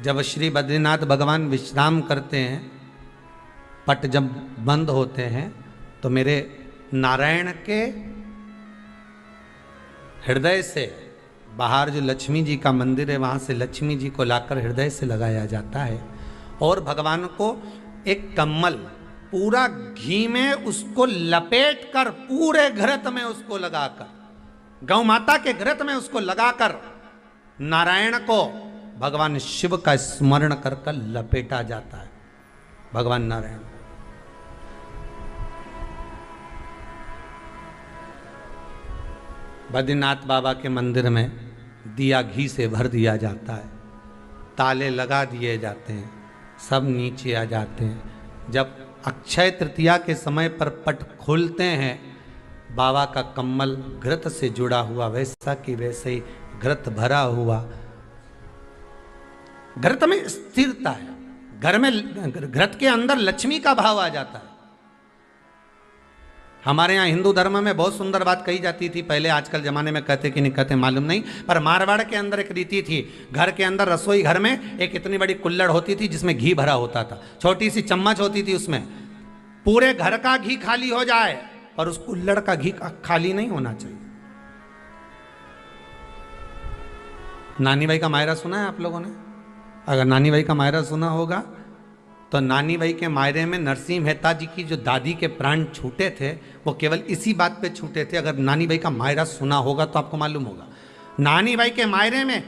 जब श्री बद्रीनाथ भगवान विश्राम करते हैं, पट जब बंद होते हैं, तो मेरे नारायण के हृदय से बाहर जो लक्ष्मी जी का मंदिर है, वहाँ से लक्ष्मी जी को लाकर हृदय से लगाया जाता है और भगवान को एक कम्मल पूरा घी में उसको लपेट कर, पूरे घृत में उसको लगाकर, गौ माता के घृत में उसको लगाकर नारायण को भगवान शिव का स्मरण कर कर लपेटा जाता है। भगवान नारायण बद्रीनाथ बाबा के मंदिर में दिया घी से भर दिया जाता है, ताले लगा दिए जाते हैं, सब नीचे आ जाते हैं। जब अक्षय तृतीया के समय पर पट खोलते हैं, बाबा का कम्मल घृत से जुड़ा हुआ वैसा कि वैसे ही घृत भरा हुआ, घृत में स्थिरता है, घर में घृत के अंदर लक्ष्मी का भाव आ जाता है। हमारे यहाँ हिंदू धर्म में बहुत सुंदर बात कही जाती थी पहले, आजकल जमाने में कहते कि नहीं कहते मालूम नहीं, पर मारवाड़ के अंदर एक रीति थी। घर के अंदर, रसोई घर में एक इतनी बड़ी कुल्हड़ होती थी जिसमें घी भरा होता था, छोटी सी चम्मच होती थी, उसमें पूरे घर का घी खाली हो जाए पर उस कुल्हड़ का घी खाली नहीं होना चाहिए। नानी भाई का मायरा सुना है आप लोगों ने? अगर नानी भाई का मायरा सुना होगा तो नानी भाई के मायरे में नरसिंह मेहता जी की जो दादी के प्राण छूटे थे, वो केवल इसी बात पे छूटे थे। अगर नानी भाई का मायरा सुना होगा तो आपको मालूम होगा, नानी भाई के मायरे में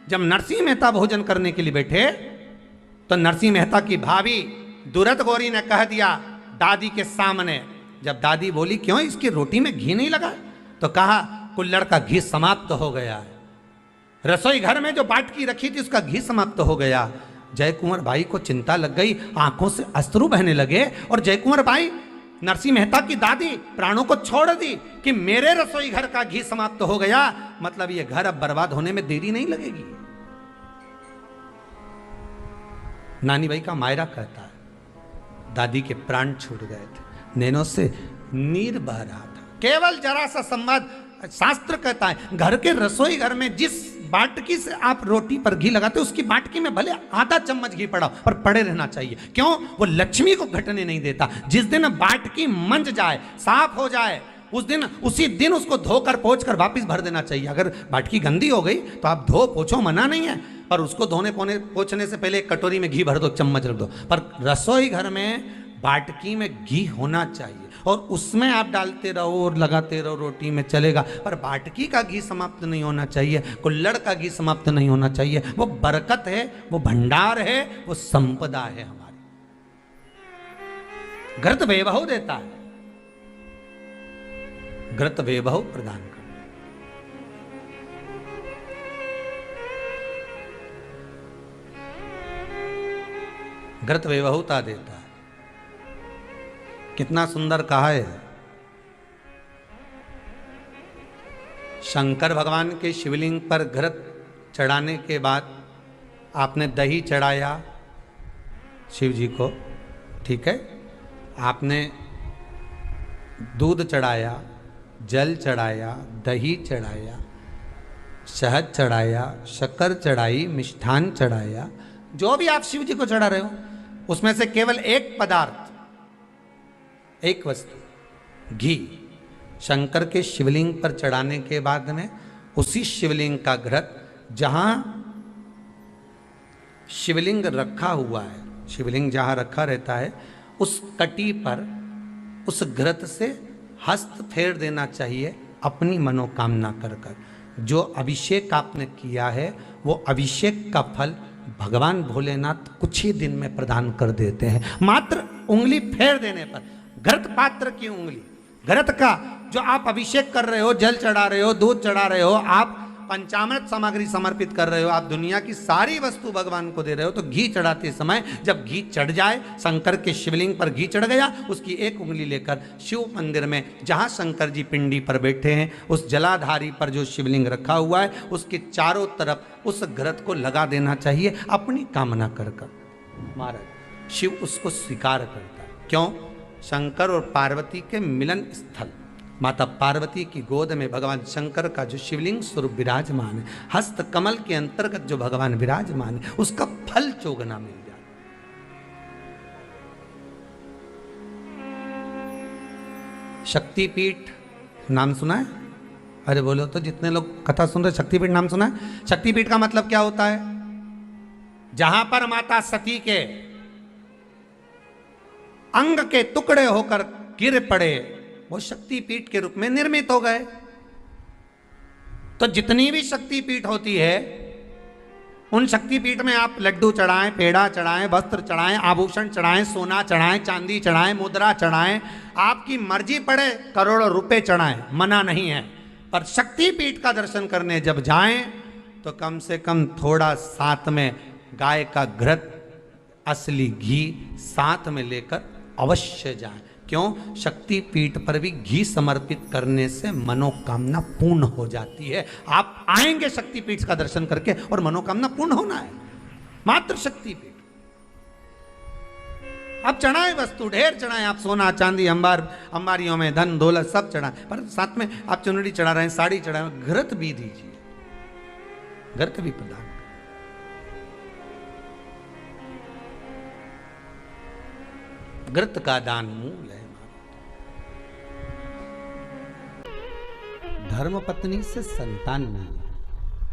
जब नरसिंह मेहता भोजन करने के लिए बैठे तो नरसिंह मेहता की भाभी दुरत गौरी ने कह दिया दादी के सामने, जब दादी बोली क्यों इसकी रोटी में घी नहीं लगा, तो कहा कुल्हड़ का घी समाप्त हो गया है, रसोई घर में जो बाटकी रखी थी उसका घी समाप्त हो गया। जय कुंवर भाई को चिंता लग गई, आंखों से अश्रु बहने लगे और जय कुंवर भाई, नरसिंह मेहता की दादी प्राणों को छोड़ दी कि मेरे रसोई घर का घी समाप्त हो गया, मतलब ये घर अब बर्बाद होने में देरी नहीं लगेगी। नानी भाई का मायरा कहता है दादी के प्राण छूट गए थे, नैनों से नीर बह रहा था, केवल जरा सा संवाद। शास्त्र कहता है घर के रसोई घर में जिस बाटकी से आप रोटी पर घी लगाते हो उसकी बाटकी में भले आधा चम्मच घी पड़ा पर पड़े रहना चाहिए। क्यों? वो लक्ष्मी को घटने नहीं देता। जिस दिन बाटकी मंज जाए, साफ हो जाए, उस दिन उसी दिन उसको धोकर पोंछ कर वापस भर देना चाहिए। अगर बाटकी गंदी हो गई तो आप धो पोछो, मना नहीं है, पर उसको धोने पोंछने से पहले एक कटोरी में घी भर दो, चम्मच रख दो। पर रसोई घर में बाटकी में घी होना चाहिए और उसमें आप डालते रहो और लगाते रहो, रोटी में चलेगा, पर बाटकी का घी समाप्त नहीं होना चाहिए, कुल्हड़ का घी समाप्त नहीं होना चाहिए। वो बरकत है, वो भंडार है, वो संपदा है हमारी। घृत वैभव देता है, घृत वैभव प्रदान करता है, घृत वैभवता देता है। कितना सुंदर कहा है। शंकर भगवान के शिवलिंग पर घृत चढ़ाने के बाद आपने दही चढ़ाया शिव जी को, ठीक है, आपने दूध चढ़ाया, जल चढ़ाया, दही चढ़ाया, शहद चढ़ाया, शक्कर चढ़ाई, मिष्ठान चढ़ाया, जो भी आप शिव जी को चढ़ा रहे हो उसमें से केवल एक पदार्थ, एक वस्तु, घी, शंकर के शिवलिंग पर चढ़ाने के बाद में उसी शिवलिंग का घृत, जहां शिवलिंग रखा हुआ है, शिवलिंग जहां रखा रहता है उस कटी पर उस घृत से हस्त फेर देना चाहिए अपनी मनोकामना कर कर। जो अभिषेक आपने किया है वो अभिषेक का फल भगवान भोलेनाथ कुछ ही दिन में प्रदान कर देते हैं। मात्र उंगली फेर देने पर, घृत पात्र की उंगली, घृत का जो आप अभिषेक कर रहे हो, जल चढ़ा रहे हो, दूध चढ़ा रहे हो, आप पंचामृत सामग्री समर्पित कर रहे हो, आप दुनिया की सारी वस्तु भगवान को दे रहे हो, तो घी चढ़ाते समय जब घी चढ़ जाए, शंकर के शिवलिंग पर घी चढ़ गया, उसकी एक उंगली लेकर शिव मंदिर में जहां शंकर जी पिंडी पर बैठे हैं उस जलाधारी पर जो शिवलिंग रखा हुआ है उसके चारों तरफ उस घृत को लगा देना चाहिए अपनी कामना कर कर। महाराज शिव उसको स्वीकार करता है। क्यों? शंकर और पार्वती के मिलन स्थल, माता पार्वती की गोद में भगवान शंकर का जो शिवलिंग स्वरूप विराजमान है, हस्त कमल के अंतर्गत जो भगवान विराजमान है, उसका फल चोगना मिल जाए। शक्तिपीठ नाम सुना है? अरे बोलो तो, जितने लोग कथा सुन रहे, शक्तिपीठ नाम सुना है? शक्तिपीठ का मतलब क्या होता है? जहां पर माता सती के अंग के टुकड़े होकर गिर पड़े, वो शक्तिपीठ के रूप में निर्मित हो गए। तो जितनी भी शक्तिपीठ होती है, उन शक्तिपीठ में आप लड्डू चढ़ाएं, पेड़ा चढ़ाएं, वस्त्र चढ़ाएं, आभूषण चढ़ाएं, सोना चढ़ाएं, चांदी चढ़ाएं, मुद्रा चढ़ाएं, आपकी मर्जी पड़े करोड़ों रुपए चढ़ाएं, मना नहीं है। पर शक्तिपीठ का दर्शन करने जब जाएं तो कम से कम थोड़ा साथ में गाय का घृत, असली घी साथ में लेकर अवश्य जाएं। क्यों? शक्तिपीठ पर भी घी समर्पित करने से मनोकामना पूर्ण हो जाती है। आप आएंगे शक्तिपीठ का दर्शन करके और मनोकामना पूर्ण होना है, मात्र शक्तिपीठ। आप चढ़ाएं वस्तु, ढेर चढ़ाएं, आप सोना चांदी अंबारियों में धन दौलत सब चढ़ाएं, पर साथ में आप चुनरी चढ़ा रहे हैं, साड़ी चढ़ा रहे हैं, घृत भी दीजिए, घृत भी प्रदान। घृत का दान मूल है। धर्म पत्नी से संतान नहीं,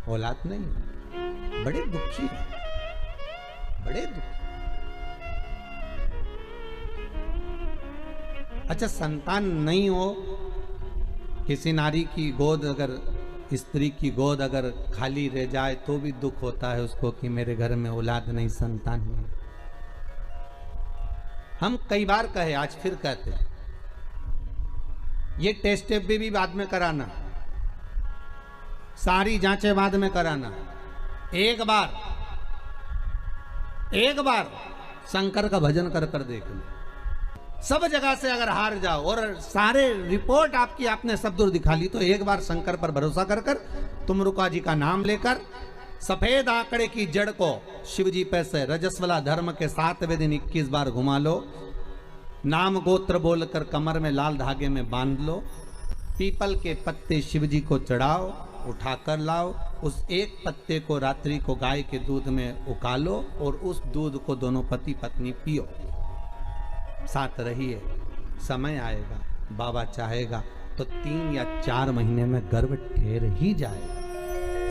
औलाद नहीं, बड़े दुखी है, बड़े दुखी। अच्छा, संतान नहीं हो, किसी नारी की गोद, अगर स्त्री की गोद अगर खाली रह जाए तो भी दुख होता है उसको कि मेरे घर में औलाद नहीं, संतान नहीं। हम कई बार कहे, आज फिर कहते हैं, ये टेस्ट भी बाद में कराना, सारी जांचें बाद में कराना। एक बार शंकर का भजन कर कर देख लो। सब जगह से अगर हार जाओ और सारे रिपोर्ट आपकी आपने सब दूर दिखा ली, तो एक बार शंकर पर भरोसा कर कर तुमरुका जी का नाम लेकर सफेद आंकड़े की जड़ को शिव जी पे से रजस्वला धर्म के 7वें दिन 21 बार घुमा लो, नाम गोत्र बोलकर कमर में लाल धागे में बांध लो, पीपल के पत्ते शिव जी को चढ़ाओ, उठाकर लाओ, उस एक पत्ते को रात्रि को गाय के दूध में उकालो और उस दूध को दोनों पति पत्नी पियो, साथ रहिए। समय आएगा, बाबा चाहेगा तो 3 या 4 महीने में गर्भ ठहर ही जाएगा।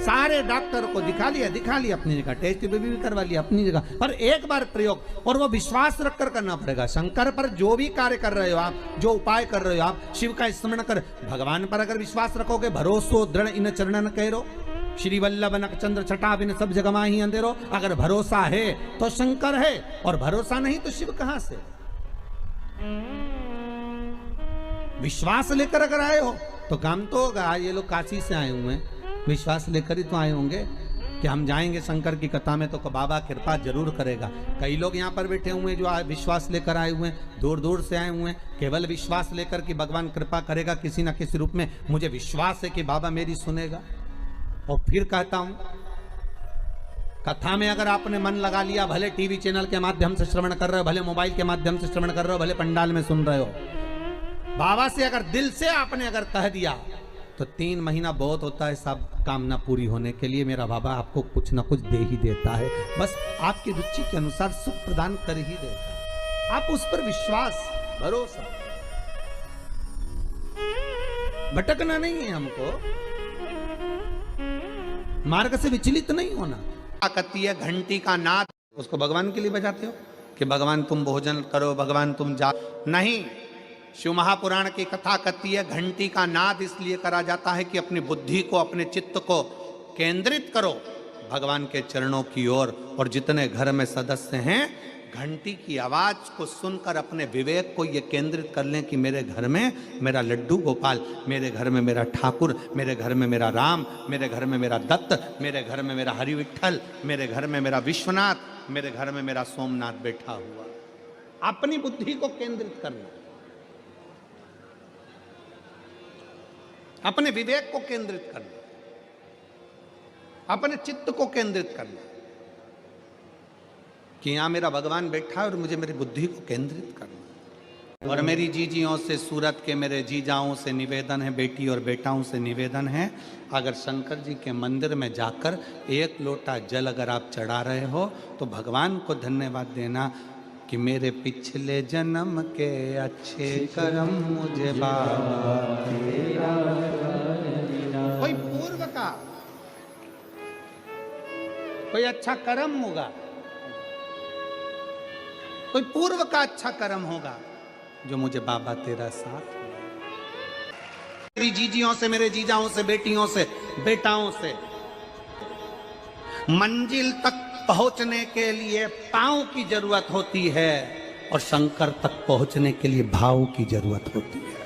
सारे डॉक्टर को दिखा लिया अपनी जगह, टेस्ट भी करवा लिया अपनी जगह, पर एक बार प्रयोग, और वो विश्वास रखकर करना पड़ेगा। शंकर पर जो भी कार्य कर रहे हो आप, जो उपाय कर रहे हो आप, शिव का स्मरण कर, भगवान पर अगर विश्वास रखोगे, भरोसो दृढ़ इन चरणन कहो, श्री वल्लभ नक चंद्र छटा बिन सब जगह माही अंधेरो। अगर भरोसा है तो शंकर है, और भरोसा नहीं तो शिव कहां से? विश्वास लेकर अगर आए हो तो काम तो होगा। ये लोग काशी से आए हुए हैं, विश्वास लेकर ही तो आए होंगे कि हम जाएंगे शंकर की कथा में तो बाबा कृपा जरूर करेगा। कई लोग यहाँ पर बैठे हुए हैं जो विश्वास लेकर आए हुए हैं, दूर दूर से आए हुए हैं, केवल विश्वास लेकर कि भगवान कृपा करेगा किसी न किसी रूप में, मुझे विश्वास है कि बाबा मेरी सुनेगा। और फिर कहता हूं, कथा में अगर आपने मन लगा लिया, भले टीवी चैनल के माध्यम से श्रवण कर रहे हो, भले मोबाइल के माध्यम से श्रवण कर रहे हो, भले पंडाल में सुन रहे हो, बाबा से अगर दिल से आपने अगर कह दिया तो 3 महीना बहुत होता है सब कामना पूरी होने के लिए। मेरा बाबा आपको कुछ ना कुछ दे ही देता है, बस आपकी रुचि के अनुसार सुख प्रदान कर ही देता है। आप उस पर विश्वास, भरोसा, भटकना नहीं है हमको, मार्ग से विचलित नहीं होना। कहती है घंटी का नाद, उसको भगवान के लिए बजाते हो कि भगवान तुम भोजन करो, भगवान तुम जा, नहीं। शिव महापुराण की कथा कहती है घंटी का नाद इसलिए करा जाता है कि अपनी बुद्धि को, अपने चित्त को केंद्रित करो भगवान के चरणों की ओर। और जितने घर में सदस्य हैं, घंटी की आवाज को सुनकर अपने विवेक को ये केंद्रित कर लें कि मेरे घर में मेरा लड्डू गोपाल, मेरे घर में मेरा ठाकुर, मेरे घर में मेरा राम, मेरे घर में मेरा दत्त, मेरे घर में मेरा हरि विठल, मेरे घर में मेरा विश्वनाथ, मेरे घर में मेरा सोमनाथ बैठा हुआ। अपनी बुद्धि को केंद्रित करना, अपने विवेक को केंद्रित करना, अपने चित्त को केंद्रित करना कि यहां मेरा भगवान बैठा है और मुझे मेरी बुद्धि को केंद्रित करना। और मेरी जीजियों से, सूरत के मेरे जीजाओं से निवेदन है, बेटी और बेटाओं से निवेदन है, अगर शंकर जी के मंदिर में जाकर एक लोटा जल अगर आप चढ़ा रहे हो तो भगवान को धन्यवाद देना कि मेरे पिछले जन्म के अच्छे कर्म मुझे बाबा तेरा। कोई पूर्व का कोई अच्छा कर्म होगा, कोई पूर्व का अच्छा कर्म होगा जो मुझे बाबा तेरा साथ। मेरी जीजियों से, मेरे जीजाओं से, बेटियों से, बेटाओं से, मंजिल तक पहुंचने के लिए पांव की जरूरत होती है और शंकर तक पहुंचने के लिए भाव की जरूरत होती है।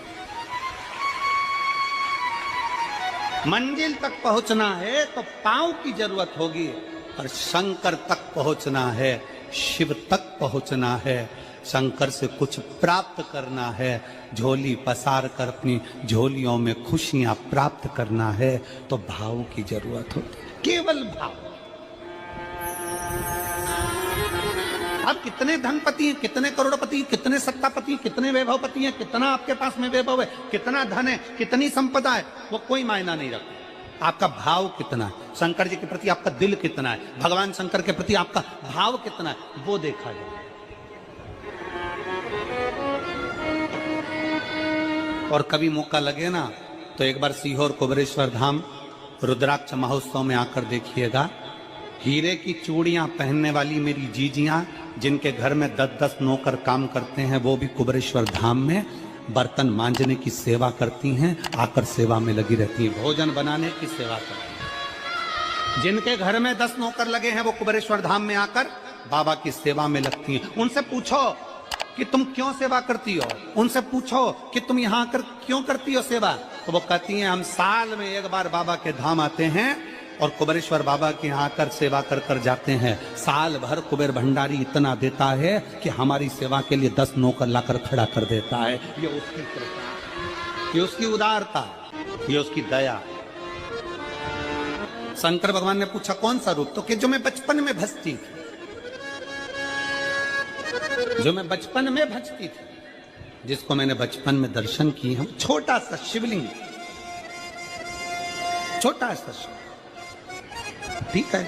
मंजिल तक पहुंचना है तो पांव की जरूरत होगी और शंकर तक पहुंचना है, शिव तक पहुंचना है, शंकर से कुछ प्राप्त करना है, झोली पसार कर अपनी झोलियों में खुशियां प्राप्त करना है तो भाव की जरूरत होती है, केवल भाव। आप कितने धनपति हैं, कितने करोड़पति हैं, कितने सत्तापति हैं, कितने वैभवपति हैं, कितना आपके पास में वैभव है, कितना धन है, कितनी संपदा है, वो कोई मायना नहीं रखता। आपका भाव कितना है, शंकर जी के प्रति आपका दिल कितना है, भगवान शंकर के प्रति आपका भाव कितना है, वो देखा जाए। और कभी मौका लगे ना तो एक बार सीहोर कुबेरेश्वर धाम रुद्राक्ष महोत्सव में आकर देखिएगा। हीरे की चूड़ियां पहनने वाली मेरी जीजियां, जिनके घर में 10-10 नौकर काम करते हैं, वो भी कुबेरेश्वर धाम में बर्तन मांजने की सेवा करती हैं, आकर सेवा में लगी रहती हैं, भोजन बनाने की सेवा करती हैं। जिनके घर में 10 नौकर लगे हैं वो कुबेरेश्वर धाम में आकर बाबा की सेवा में लगती हैं। उनसे पूछो कि तुम क्यों सेवा करती हो, उनसे पूछो कि तुम यहाँ आकर क्यों करती हो सेवा, तो वो कहती हैं हम साल में एक बार बाबा के धाम आते हैं और कुबेरेश्वर बाबा के यहाँ आकर सेवा कर कर जाते हैं। साल भर कुबेर भंडारी इतना देता है कि हमारी सेवा के लिए 10 नौकर लाकर खड़ा कर देता है। ये उसकी कृपा, ये उसकी उदारता, ये उसकी दया। शंकर भगवान ने पूछा कौन सा रूप, तो कि जो मैं बचपन में भजती थी, जो मैं बचपन में भजती थी, जिसको मैंने बचपन में दर्शन किए हैं, छोटा सा शिवलिंग, छोटा सा शिव, ठीक है,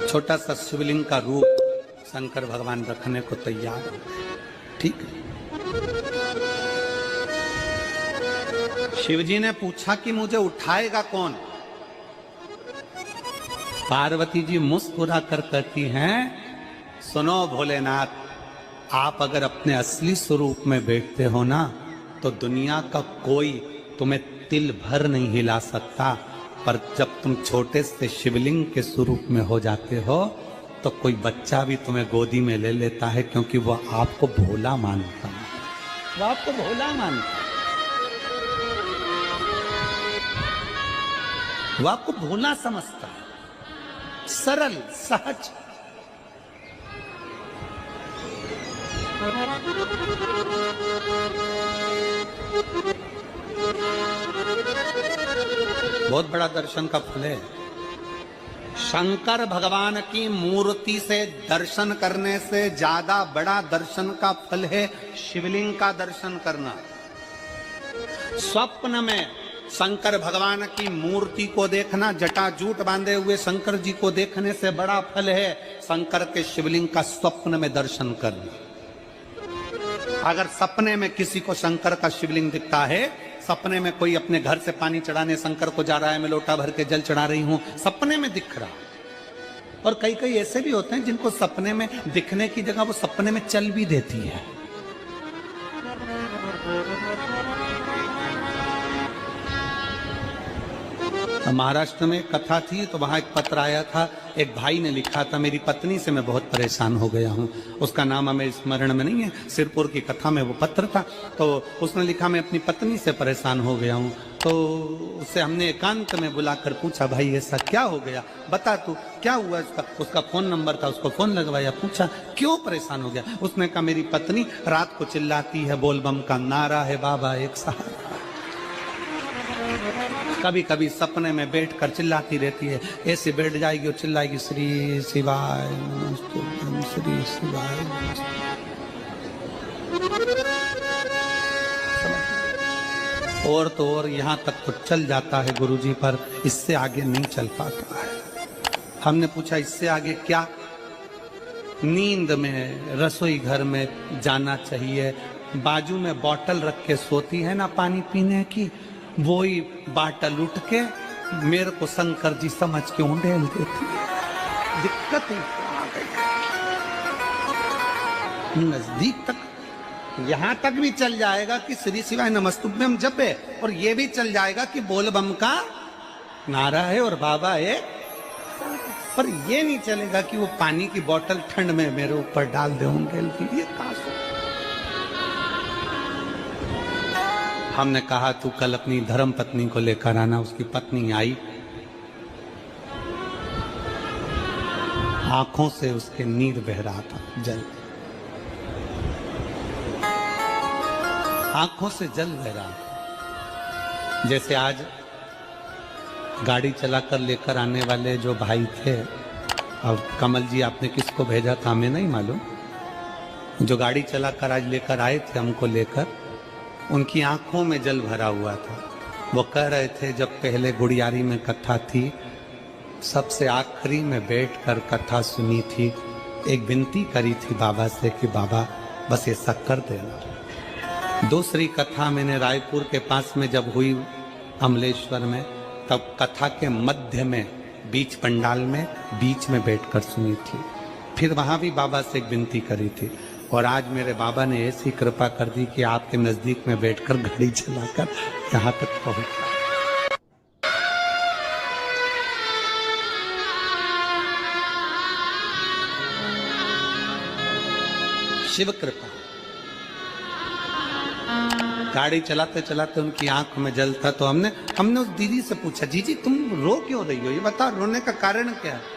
छोटा सा शिवलिंग का रूप शंकर भगवान रखने को तैयार है, ठीक है। शिवजी ने पूछा कि मुझे उठाएगा कौन। पार्वती जी मुस्कुरा कर कहती हैं सुनो भोलेनाथ, आप अगर अपने असली स्वरूप में बैठते हो ना तो दुनिया का कोई तुम्हें तिल भर नहीं हिला सकता, पर जब तुम छोटे से शिवलिंग के स्वरूप में हो जाते हो तो कोई बच्चा भी तुम्हें गोदी में ले लेता है, क्योंकि वह आपको भोला मानता है, वह आपको भोला मानता है, वह आपको भोला समझता है, सरल सहज। बहुत बड़ा दर्शन का फल है। शंकर भगवान की मूर्ति से दर्शन करने से ज्यादा बड़ा दर्शन का फल है शिवलिंग का दर्शन करना। स्वप्न में शंकर भगवान की मूर्ति को देखना, जटाजूट बांधे हुए शंकर जी को देखने से बड़ा फल है शंकर के शिवलिंग का स्वप्न में दर्शन करना। अगर सपने में किसी को शंकर का शिवलिंग दिखता है, सपने में कोई अपने घर से पानी चढ़ाने शंकर को जा रहा है, मैं लोटा भर के जल चढ़ा रही हूं, सपने में दिख रहा। और कई कई ऐसे भी होते हैं जिनको सपने में दिखने की जगह वो सपने में चल भी देती है। महाराष्ट्र में कथा थी तो वहां एक पत्र आया था, एक भाई ने लिखा था मेरी पत्नी से मैं बहुत परेशान हो गया हूं। उसका नाम हमें स्मरण में नहीं है, सिरपुर की कथा में वो पत्र था। तो उसने लिखा मैं अपनी पत्नी से परेशान हो गया हूं। तो उससे हमने एकांत में बुलाकर पूछा भाई ऐसा क्या हो गया, बता तू क्या हुआ। उसका फोन नंबर था, उसको फोन लगवाया, पूछा क्यों परेशान हो गया। उसने कहा मेरी पत्नी रात को चिल्लाती है, बोल बम का नारा है बाबा एक सहारा। कभी कभी सपने में बैठकर चिल्लाती रहती है, ऐसे बैठ जाएगी और चिल्लाएगी श्री शिवाय नमस्तुभ्यं, श्री शिवाय नमस्तुभ्यं। और तो और यहाँ तक तो चल जाता है गुरुजी, पर इससे आगे नहीं चल पाता है। हमने पूछा इससे आगे क्या? नींद में रसोई घर में जाना चाहिए, बाजू में बोतल रख के सोती है ना पानी पीने की, वही बोतल उठ के मेरे को शंकर जी समझ के उंडेल देती है। दिक्कत ही आ गई। नजदीक तक यहां तक भी चल जाएगा कि श्री शिवाय नमस्तुभ्यं जप है, और ये भी चल जाएगा कि बोल बम का नारा है और बाबा है, पर ये नहीं चलेगा कि वो पानी की बोतल ठंड में मेरे ऊपर डाल दे उंडेल की। ये हमने कहा तू कल अपनी धर्म पत्नी को लेकर आना। उसकी पत्नी आई, आंखों से उसके नीर बह रहा था, जल, आंखों से जल बह रहा था। जैसे आज गाड़ी चलाकर लेकर आने वाले जो भाई थे, अब कमल जी आपने किसको भेजा था हमें नहीं मालूम, जो गाड़ी चलाकर आज लेकर आए थे हमको लेकर, उनकी आंखों में जल भरा हुआ था। वो कह रहे थे जब पहले गुड़ियारी में कथा थी, सबसे आखिरी में बैठकर कथा सुनी थी, एक विनती करी थी बाबा से कि बाबा बस ऐसा कर देना। दूसरी कथा मैंने रायपुर के पास में जब हुई अमलेश्वर में, तब कथा के मध्य में बीच पंडाल में बीच में बैठकर सुनी थी। फिर वहां भी बाबा से एक विनती करी थी, और आज मेरे बाबा ने ऐसी कृपा कर दी कि आपके नजदीक में बैठकर गाड़ी चलाकर यहाँ तक पहुंचा। शिव कृपा। गाड़ी चलाते चलाते उनकी आंख में जल था, तो हमने उस दीदी से पूछा, जी तुम रो क्यों रही हो, ये बताओ रोने का कारण क्या है?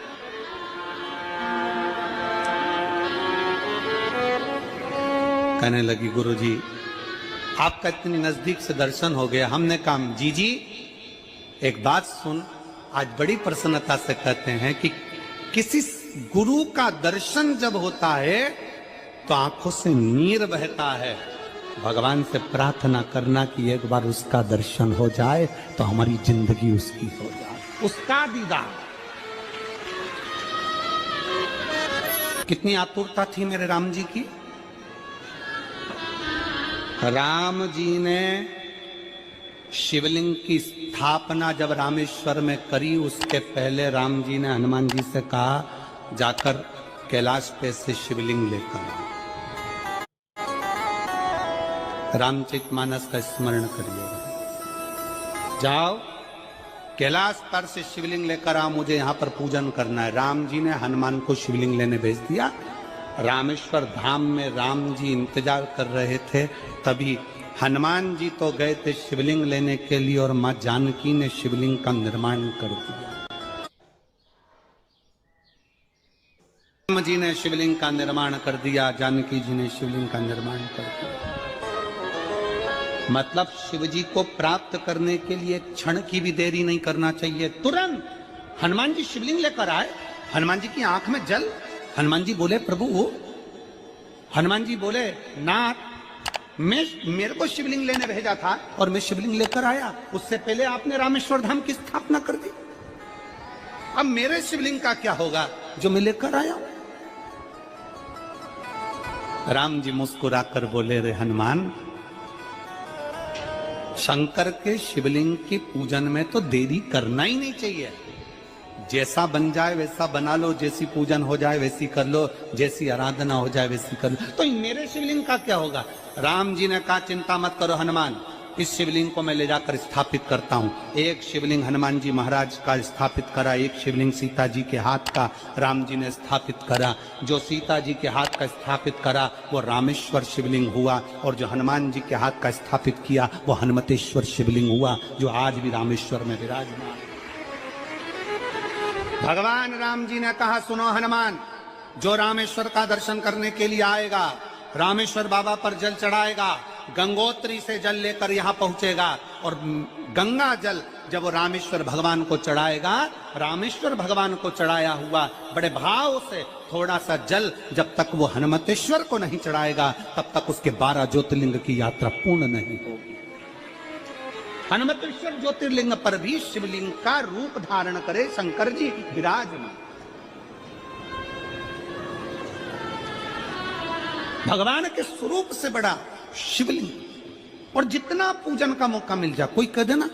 कहने लगी गुरुजी आपका इतनी नजदीक से दर्शन हो गया। हमने कहा जी एक बात सुन, आज बड़ी प्रसन्नता से कहते हैं कि किसी गुरु का दर्शन जब होता है तो आंखों से नीर बहता है। भगवान से प्रार्थना करना कि एक बार उसका दर्शन हो जाए तो हमारी जिंदगी उसकी हो जाए, उसका दीदार। कितनी आतुरता थी मेरे राम जी की। राम जी ने शिवलिंग की स्थापना जब रामेश्वर में करी, उसके पहले राम जी ने हनुमान जी से कहा जाकर कैलाश पे से शिवलिंग लेकर आओ। रामचरितमानस का स्मरण करिएगा, जाओ कैलाश पर से शिवलिंग लेकर आओ, मुझे यहाँ पर पूजन करना है। राम जी ने हनुमान को शिवलिंग लेने भेज दिया। रामेश्वर धाम में राम जी इंतजार कर रहे थे, तभी हनुमान जी तो गए थे शिवलिंग लेने के लिए, और मां जानकी ने शिवलिंग का निर्माण कर दिया। राम जी ने शिवलिंग का निर्माण कर दिया, जानकी जी ने शिवलिंग का निर्माण कर दिया। मतलब शिव जी को प्राप्त करने के लिए क्षण की भी देरी नहीं करना चाहिए। तुरंत हनुमान जी शिवलिंग लेकर आए, हनुमान जी की आंख में जल। हनुमान जी बोले प्रभु, हनुमान जी बोले नाथ मेरे को शिवलिंग लेने भेजा था और मैं शिवलिंग लेकर आया, उससे पहले आपने रामेश्वर धाम की स्थापना कर दी। अब मेरे शिवलिंग का क्या होगा जो मैं लेकर आया? राम जी मुस्कुराकर बोले, रे हनुमान, शंकर के शिवलिंग के पूजन में तो देरी करना ही नहीं चाहिए। जैसा बन जाए वैसा बना लो, जैसी पूजन हो जाए वैसी कर लो, जैसी आराधना हो जाए वैसी कर लो। तो मेरे शिवलिंग का क्या होगा? राम जी ने कहा चिंता मत करो हनुमान, इस शिवलिंग को मैं ले जाकर स्थापित करता हूँ। एक शिवलिंग हनुमान जी महाराज का स्थापित करा, एक शिवलिंग सीता जी के हाथ का राम जी ने स्थापित करा। जो सीता जी के हाथ का स्थापित करा वो रामेश्वर शिवलिंग हुआ, और जो हनुमान जी के हाथ का स्थापित किया वो हनुमतेश्वर शिवलिंग हुआ, जो आज भी रामेश्वर में विराजमान। भगवान राम जी ने कहा, सुनो हनुमान, जो रामेश्वर का दर्शन करने के लिए आएगा, रामेश्वर बाबा पर जल चढ़ाएगा, गंगोत्री से जल लेकर यहाँ पहुंचेगा, और गंगा जल जब वो रामेश्वर भगवान को चढ़ाएगा, रामेश्वर भगवान को चढ़ाया हुआ बड़े भाव से थोड़ा सा जल जब तक वो हनुमतेश्वर को नहीं चढ़ाएगा, तब तक उसके 12 ज्योतिर्लिंग की यात्रा पूर्ण नहीं होगी। हनुमतेश्वर ज्योतिर्लिंग पर भी शिवलिंग का रूप धारण करे शंकर जी विराजमान। भगवान के स्वरूप से बड़ा शिवलिंग, और जितना पूजन का मौका मिल जाए, कोई कह दे ना,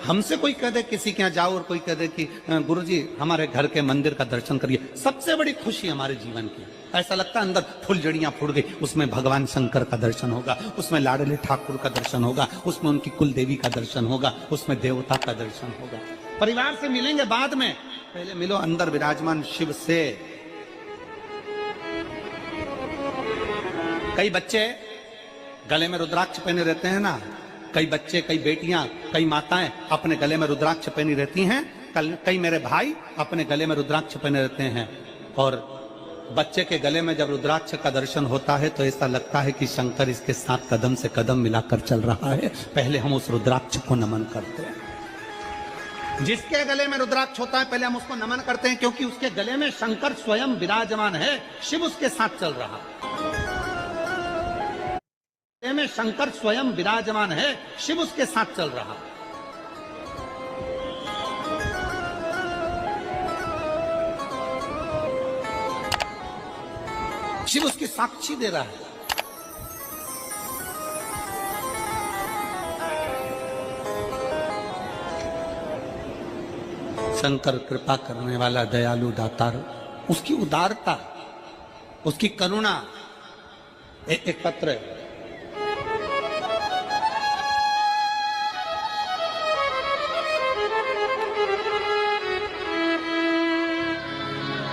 हमसे कोई कह दे किसी के यहाँ जाओ और कोई कह दे कि गुरुजी हमारे घर के मंदिर का दर्शन करिए, सबसे बड़ी खुशी हमारे जीवन की। ऐसा लगता है अंदर फुलझड़ियां फूट गई, उसमें भगवान शंकर का दर्शन होगा, उसमें लाडले ठाकुर का दर्शन होगा, उसमें उनकी कुल देवी का दर्शन होगा, उसमें देवता का दर्शन होगा। परिवार से मिलेंगे बाद में, पहले मिलो अंदर विराजमान शिव से। कई बच्चे गले में रुद्राक्ष पहने रहते हैं ना, कई बच्चे, कई बेटियां, कई माताएं अपने गले में रुद्राक्ष पहनी रहती हैं, कई मेरे भाई अपने गले में रुद्राक्ष पहने रहते हैं। और बच्चे के गले में जब रुद्राक्ष का दर्शन होता है तो ऐसा लगता है कि शंकर इसके साथ कदम से कदम मिलाकर चल रहा है। पहले हम उस रुद्राक्ष को नमन करते हैं। जिसके गले में रुद्राक्ष होता है पहले हम उसको नमन करते हैं, क्योंकि उसके गले में शंकर स्वयं विराजमान है, शिव उसके साथ चल रहा है। में शंकर स्वयं विराजमान है, शिव उसके साथ चल रहा। शिव उसकी साक्षी दे रहा है। शंकर कृपा करने वाला दयालु दातार, उसकी उदारता, उसकी करुणा। एक पत्र है,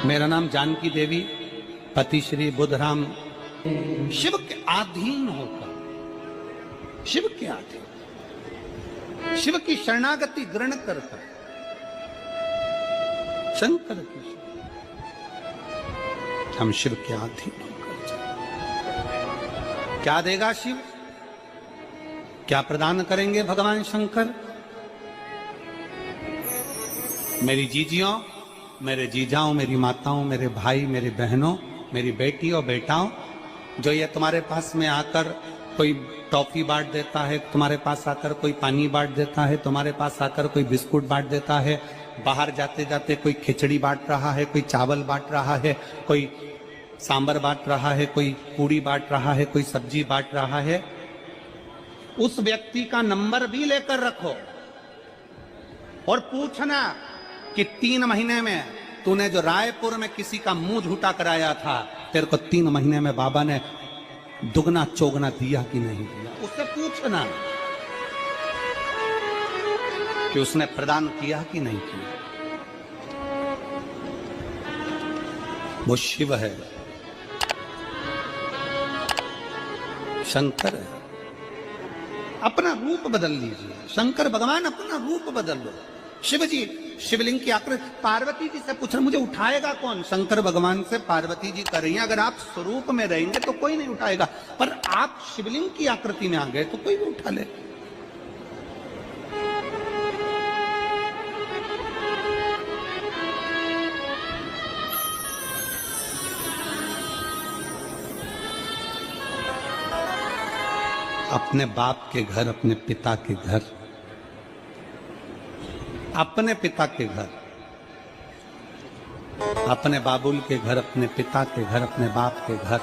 मेरा नाम जानकी देवी, पति श्री बुधराम। शिव के अधीन होकर, शिव के अधीन, शिव की शरणागति ग्रहण करता, शंकर की, हम शिव के अधीन होकर क्या देगा शिव, क्या प्रदान करेंगे भगवान शंकर? मेरी जीजियों, मेरे जीजाओं, मेरी माताओं, मेरे भाई, मेरे बहनों, मेरी बेटी और बेटाओं, जो ये तुम्हारे पास में आकर कोई टॉफी बांट देता है, तुम्हारे पास आकर कोई पानी बांट देता है, तुम्हारे पास आकर कोई बिस्कुट बांट देता है, बाहर जाते जाते कोई खिचड़ी बांट रहा है, कोई चावल बांट रहा है, कोई सांबर बांट रहा है, कोई पूड़ी बांट रहा है, कोई सब्जी बांट रहा है, उस व्यक्ति का नंबर भी लेकर रखो और पूछना कि 3 महीने में तूने जो रायपुर में किसी का मुंह झूठा कराया था, तेरे को 3 महीने में बाबा ने दुगना चौगना दिया कि नहीं दिया। उससे पूछना कि उसने प्रदान किया कि नहीं किया। वो शिव है, शंकर है। अपना रूप बदल लीजिए, शंकर भगवान अपना रूप बदल लो। शिव जी शिवलिंग की आकृति, पार्वती जी से पूछ रहे मुझे उठाएगा कौन? शंकर भगवान से पार्वती जी कर रही हैं, अगर आप स्वरूप में रहेंगे तो कोई नहीं उठाएगा, पर आप शिवलिंग की आकृति में आ गए तो कोई भी उठा ले। अपने बाप के घर, अपने पिता के घर, अपने पिता के घर, अपने बाबुल के घर, अपने पिता के घर, अपने बाप के घर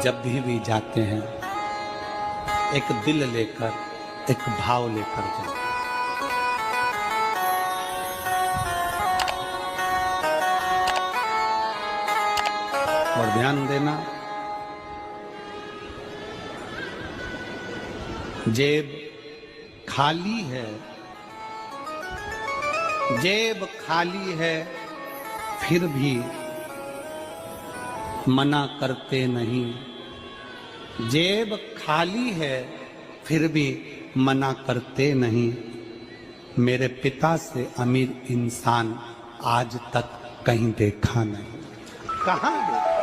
जब भी जाते हैं, एक दिल लेकर, एक भाव लेकर जाते। और ध्यान देना, जेब खाली है, जेब खाली है, फिर भी मना करते नहीं। जेब खाली है, फिर भी मना करते नहीं। मेरे पिता से अमीर इंसान आज तक कहीं देखा नहीं। कहाँ देखा?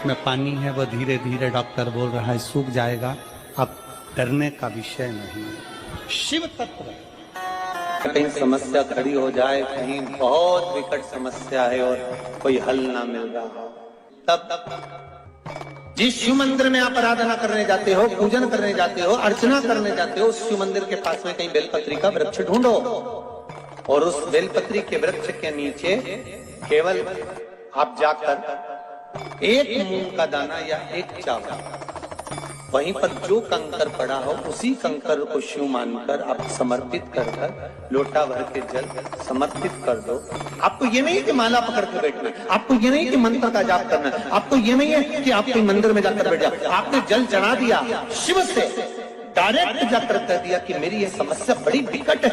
में पानी है, वो धीरे धीरे डॉक्टर बोल रहा है सूख जाएगा। अब डरने का विषय नहीं है। शिव तत्व कहीं समस्या खड़ी हो जाए, कहीं बहुत विकट समस्या है और कोई हल ना मिल रहा हो, तब जिस शिव मंदिर में आप आराधना करने जाते हो, पूजन करने जाते हो, अर्चना करने जाते हो, उस शिव मंदिर के पास में कहीं बेलपत्री का वृक्ष ढूंढो और उस बेलपत्री के वृक्ष के नीचे केवल आप जाकर एक मूंग का दाना या एक चावल, वहीं पर जो कंकर पड़ा हो उसी कंकर को शिव मानकर आप समर्पित कर कर लोटा भर के जल समर्पित कर दो। आपको ये नहीं कि माला पकड़ के बैठना, आपको ये नहीं कि मंत्र का जाप करना, आपको ये नहीं है कि आप कोई मंदिर में जाकर बैठ जाओ। आपने जल चढ़ा दिया, शिव से डायरेक्ट जाकर कह दिया कि मेरी ये समस्या बड़ी विकट है।